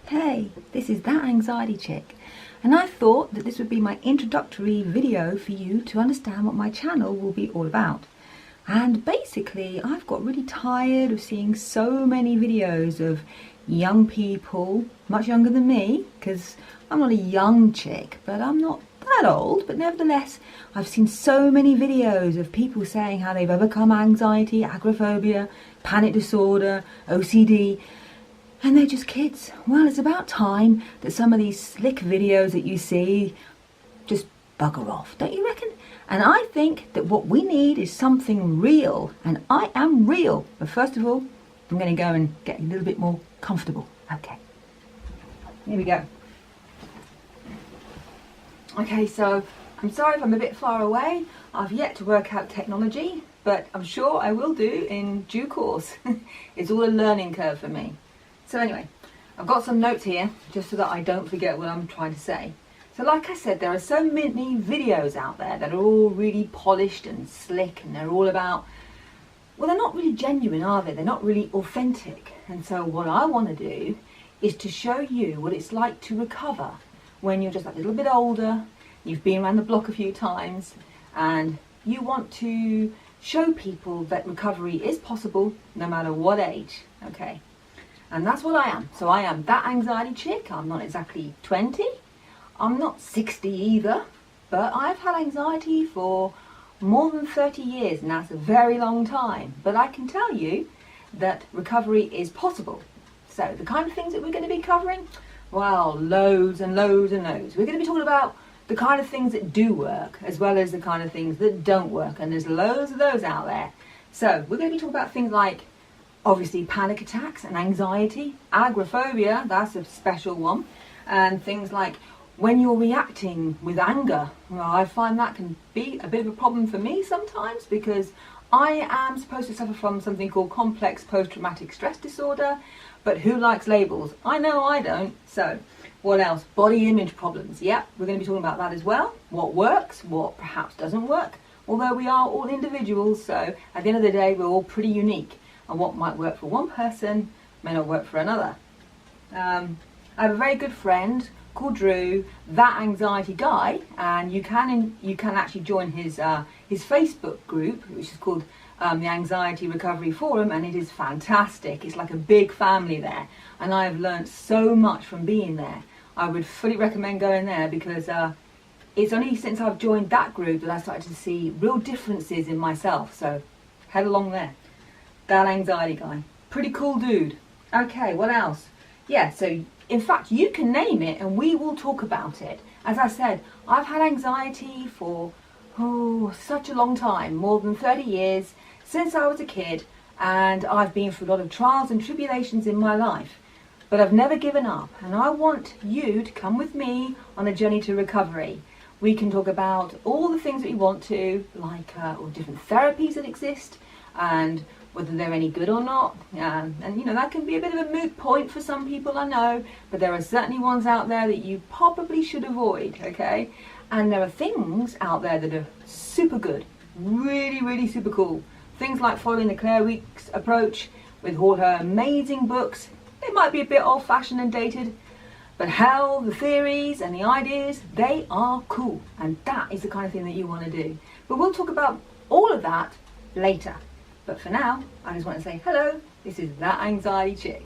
Hey, this is That Anxiety Chick, and I thought that this would be my introductory video for you to understand what my channel will be all about. And basically, I've got really tired of seeing so many videos of young people, much younger than me, because I'm not a young chick, but I'm not that old, but nevertheless, I've seen so many videos of people saying how they've overcome anxiety, agoraphobia, panic disorder, OCD, and they're just kids. Well, it's about time that some of these slick videos that you see just bugger off, don't you reckon? And I think that what we need is something real, and I am real. But first of all, I'm going to go and get a little bit more comfortable. Okay, here we go. Okay, so I'm sorry if I'm a bit far away. I've yet to work out technology, but I'm sure I will do in due course. It's all a learning curve for me. So anyway, I've got some notes here just so that I don't forget what I'm trying to say. So like I said, there are so many videos out there that are all really polished and slick, and they're all about, well, they're not really genuine, are they? They're not really authentic. And so what I want to do is to show you what it's like to recover when you're just a little bit older, you've been around the block a few times, and you want to show people that recovery is possible no matter what age, okay? And that's what I am. So I am that anxiety chick. I'm not exactly 20. I'm not 60 either, but I've had anxiety for more than 30 years, and that's a very long time. But I can tell you that recovery is possible. So the kind of things that we're going to be covering, well, loads and loads and loads. We're going to be talking about the kind of things that do work, as well as the kind of things that don't work. And there's loads of those out there. So we're going to be talking about things like, obviously, panic attacks and anxiety, agoraphobia, that's a special one, and things like when you're reacting with anger. Well, I find that can be a bit of a problem for me sometimes, because I am supposed to suffer from something called complex post-traumatic stress disorder, but who likes labels? I know I don't. So what else? Body image problems. Yep, we're going to be talking about that as well. What works, what perhaps doesn't work, although we are all individuals, so at the end of the day, we're all pretty unique. And what might work for one person may not work for another. I have a very good friend called Drew, that anxiety guy, and you can actually join his Facebook group, which is called the Anxiety Recovery Forum, and it is fantastic. It's like a big family there, and I have learned so much from being there. I would fully recommend going there, because it's only since I've joined that group that I started to see real differences in myself. So head along there. That anxiety guy. Pretty cool dude. Okay, what else? Yeah, so in fact, you can name it and we will talk about it. As I said, I've had anxiety for, such a long time, more than 30 years, since I was a kid, and I've been through a lot of trials and tribulations in my life. But I've never given up, and I want you to come with me on a journey to recovery. We can talk about all the things that you want to, like all different therapies that exist, and whether they're any good or not, and you know, that can be a bit of a moot point for some people, I know, but there are certainly ones out there that you probably should avoid, okay? And there are things out there that are super good, really, really super cool. Things like following the Claire Weekes approach with all her amazing books. They might be a bit old-fashioned and dated, but hell, the theories and the ideas, they are cool, and that is the kind of thing that you want to do. But we'll talk about all of that later. But for now, I just want to say hello, this is That Anxiety Chick.